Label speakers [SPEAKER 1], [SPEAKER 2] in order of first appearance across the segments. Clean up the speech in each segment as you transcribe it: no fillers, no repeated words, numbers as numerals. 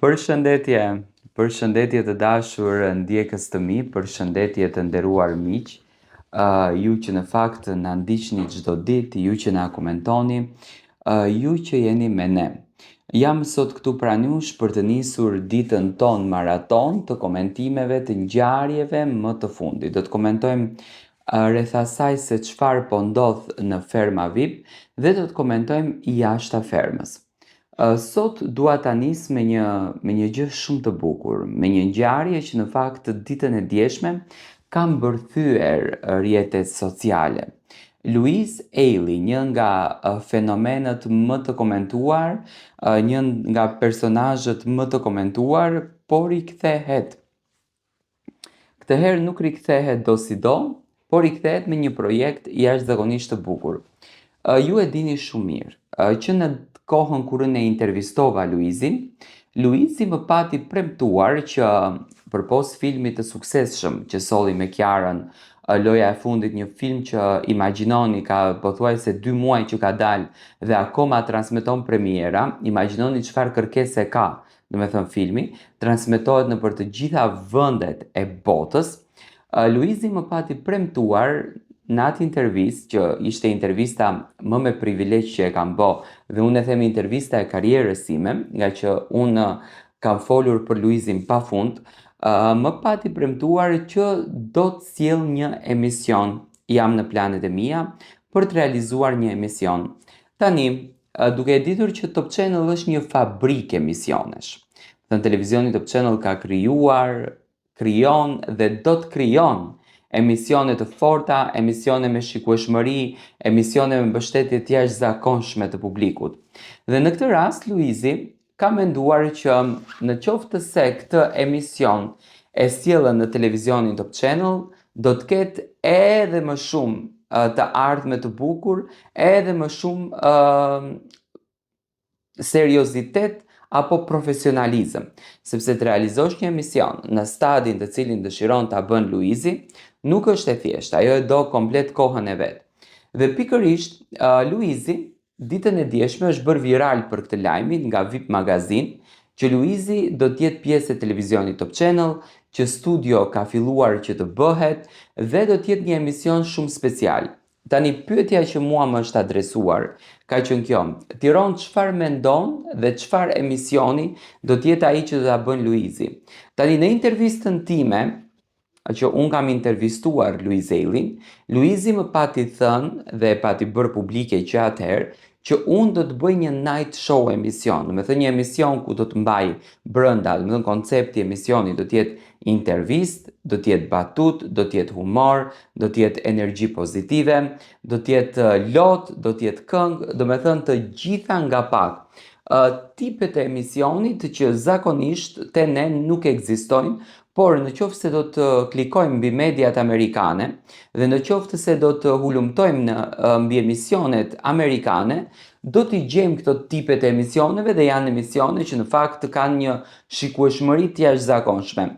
[SPEAKER 1] Përshëndetje, përshëndetje të dashur ndjekës të mi, përshëndetje të nderuar miq, ju që në fakt na ndiqni çdo ditë, ju që na komentoni, ju që jeni me ne. Jam sot këtu pranë jush për të nisur ditën tonë maraton të komentimeve të ngjarjeve më të fundit. Do të komentojmë rreth asaj se çfarë po ndodh në ferma VIP dhe do të komentojmë jashta fermës. Sot dua ta nis me një gjë shumë të bukur, me një ngjarje që në fakt ditën e djeshme ka mbërthyer rrjetet sociale. Louise Ailey, një nga fenomenët më të komentuar, një nga personazhet më të komentuar, po rikthehet. Këtë herë nuk rikthehet do si do, por rikthehet me një projekt jashtëzakonisht të bukur. Ju e dini shumë mirë që në kohën kur unë e intervistova Luizin, Luizi më pati premtuar që përpos filmit të suksesshëm që solli me Kiarën, Loja e fundit, një film që imagjinoni ka pothuajse 2 muaj që ka dalë dhe akoma transmeton premiera, imagjinoni çfarë kërkese ka, domethënë filmi, transmetohet nëpër të gjitha vendet e botës. Luizi më pati premtuar në atë intervistë, që ishte intervista më me privilegj që e kam bë, dhe unë e them intervista e karrierës time, nga që unë kam folur për Luizin pafund, më pati premtuar që do të sjell një emision. Jam në planet e mia për të realizuar një emision. Tani, duke e ditur që Top Channel është një fabrikë emisionesh. Në televizioni Top Channel ka krijuar, krijon dhe do të krijon emisione të forta, emisione me shikueshmëri, emisione me mbështetje të jashtëzakonshme të publikut. Dhe në këtë rast Luizi ka menduar që në qoftë se këtë emision e sjellën në televizionin Top Channel, do të ketë edhe më shumë të ardhme të bukur, edhe më shumë seriozitet apo profesionalizëm, sepse të realizosh një emision në stadin të cilin dëshiron ta bën Luizi, nuk është e thjeshtë, ajo e do komplet kohën e vet. Dhe pikërisht, Luizi ditën e djeshme është bërë viral për këtë lajmin nga VIP Magazin, që Luizi do të jetë pjesë e televizionit Top Channel, që studio ka filluar që të bëhet dhe do të jetë një emision shumë special. Tani pyetja që mua më është adresuar ka qenë kjo: Tiron, çfarë mendon dhe çfarë emisioni do të jetë ai që do ta bën Luizi? Tani në intervistën time, që unë kam intervistuar Louise Ailey, Luizi më pati thënë dhe pati bërë publike që atëherë që unë do të bëj një night show emision, do të thënë një emision ku do të mbaj brenda, do të thënë koncepti i emisionit do të jetë intervistë, do të jetë batut, do të jetë humor, do të jetë energji pozitive, do të jetë lot, do të jetë këngë, do të thënë të gjitha nga pak. Tipet e emisionit që zakonisht te ne nuk ekzistojnë, por në qoftë se do të klikojmë mbi mediat amerikane dhe në qoftë se do të hulumtojmë mbi emisionet amerikane, do t'i gjejmë këto tipet e emisioneve dhe janë emisione që në fakt kanë një shikueshmëri të jashtëzakonshme.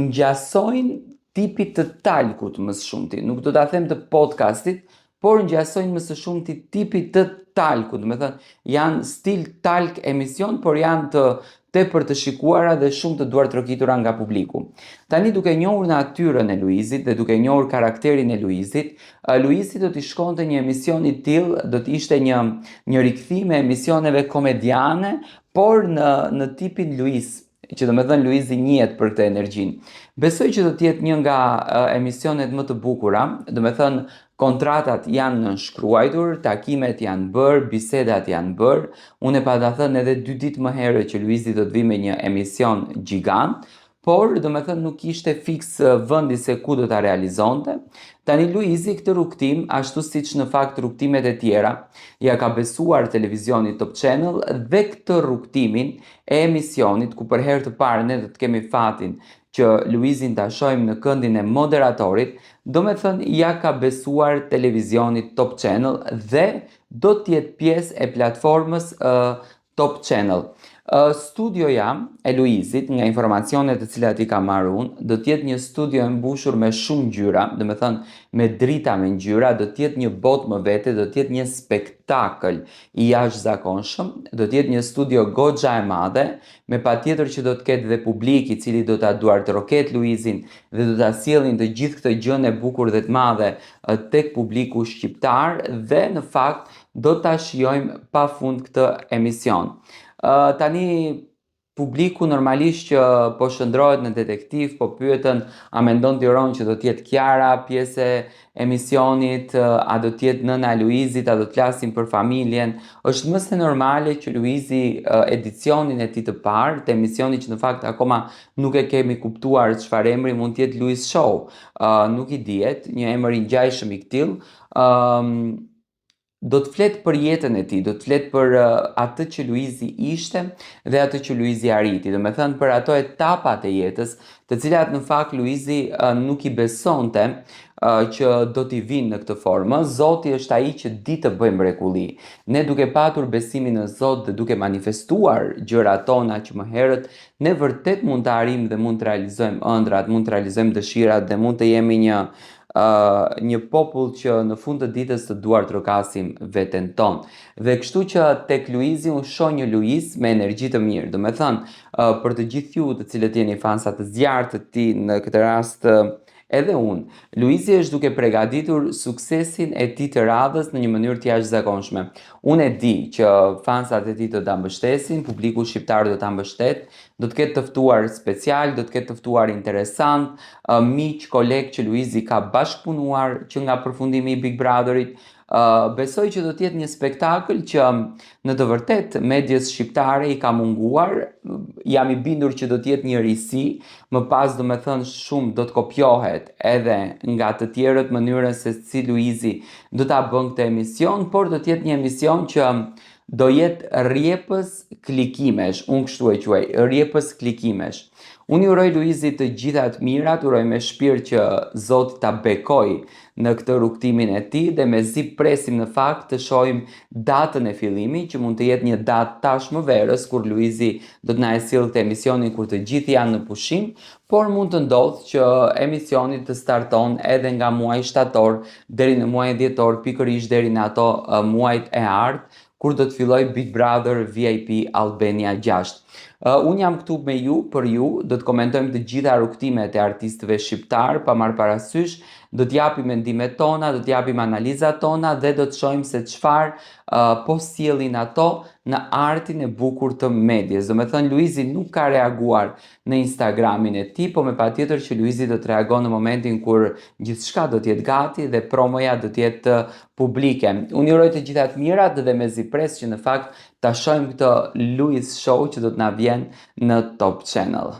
[SPEAKER 1] Ngjasojnë tipit të talkut më së shumti, nuk do ta them të podcastit, por ngjasojnë më së shumti tipit të talkut, do të thënë janë stil talk emision, por janë të tepër të shikuara dhe shumë të duar trokitura nga publiku. Tani duke njohur natyrën e Luizit dhe duke njohur karakterin e Luizit, Luizi do t'i shkonte një emision i tillë, do të ishte një rikthim e emisioneve komediane, por në tipin Luiz, që do të thënë Luizi njihet për këtë energjinë. Besoj që do të jetë një nga emisionet më të bukura, do të thënë kontratat janë nënshkruar, takimet janë bërë, bisedat janë bërë. Unë e pata thënë edhe 2 ditë më herët që Luizi do të vi me një emision gjigant, por do të thënë nuk ishte fiks vendi se ku do ta realizonte. Tani Luizi këtë rrugtim, ashtu siç në fakt rrugtimet e tjera, ja ka besuar televizionit Top Channel dhe këtë rrugtimin e emisionit, ku për herë të parë ne do të kemi fatin që Luizin ta shohim në këndin e moderatorit, do me thënë ja ka besuar televizionit Top Channel dhe do të jetë pjesë e platformës Top Channel. Studioja e Luizit, nga informacionet të cilat i ka marrë unë, do t'jetë një studio e mbushur me shumë ngjyra, do me thënë me drita me ngjyra, do t'jetë një botë më vete, do t'jetë një spektakël i jashtëzakonshëm, do t'jetë një studio goxha e madhe, me patjetër që do të ketë dhe publik i cili do ta duartroket Luizin dhe do ta sjellin të gjithë këtë gjën e bukur dhe të madhe tek publiku shqiptar dhe në fakt do ta shijojmë pafund këtë emision. Tani publiku normalisht që po shndrohet në detektiv, po pyeten a mendon Tiron që do t'jetë Kiara pjesë e emisionit, a do t'jetë nëna e Luizit, a do të flasim për familjen. Është më se normale që Luizi edicionin e tij të parë, të emisionit që në fakt akoma nuk e kemi kuptuar çfarë emri mund të jetë Luiz Show. Nuk i dihet, një emër i ngjajshëm i tillë. Do të flet për jetën e tij, do të flet për atë që Luizi ishte dhe atë që Luizi arriti. Do me thënë për ato etapat e jetës, të cilat në fakt Luizi nuk i besonte që do t'i vinë në këtë formë. Zoti është ai që di të bëjë mrekulli. Ne duke patur besimin në Zot dhe duke manifestuar gjërat tona që më herët, ne vërtet mund të arrijmë dhe mund të realizojmë ëndrat, mund të realizojmë dëshirat dhe mund të jemi një popull që në fund të ditës të duar trokasim veten tonë. Dhe kështu që tek Luizi unë shoh një Luiz me energji të mirë. Do me thënë, për të gjithë ju të cilët jeni fansa të zjarrt të tij, në këtë rast edhe unë, Luizi është duke përgatitur suksesin e tij të radhës në një mënyrë të jashtëzakonshme. Unë e di që fansat e tij do ta mbështesin, publiku shqiptar do ta mbështet, do të ketë të ftuar special, do të ketë të ftuar interesant, miq, kolegë që Luizi ka bashkëpunuar që nga përfundimi i Big Brotherit. Besoj që do të jetë një spektakël që në të vërtet medias shqiptare i ka munguar. Jam i bindur që do të jetë një risi, më pas do me thënë shumë do të kopjohet edhe nga të tjerët mënyrën se si Luizi do ta bën këtë emision, por do të jetë një emision që do jetë rrjepës klikimesh, unë kështu e quaj, rrjepës klikimesh. Unë uroj Luizit të gjitha të mirat, uroj me shpirt që Zoti ta bekoj në këtë rrugtimin e tij dhe mezi presim në fakt të shohim datën e fillimit, që mund të jetë një datë tashmë verës kur Luizi do të na e sjellë këtë emisionin kur të gjithë janë në pushim, por mund të ndodhë që emisioni të starton edhe nga muaji shtator deri në muajin dhjetor, pikërisht deri në ato muajt e ardhmë, kur do të filloj Big Brother VIP Albania 6. Unë jam këtu me ju, për ju, do të komentojmë të gjitha rrugtimet e artistëve shqiptar, pa marrë parasysh, do t'japim mendimet tona, do t'japim analizat tona dhe do të shohim se çfarë po sjellin ato në artin e bukur të medias. Do me thënë, Luizi nuk ka reaguar në Instagramin e tij, po me patjetër që Luizi do të reagon në momentin kur gjithçka do të jetë gati dhe promoja do të jetë publike. Unë uroj të gjitha të mirat dhe mezi pres që në fakt ta shohim këtë Luiz Show që do të na vjen në Top Channel.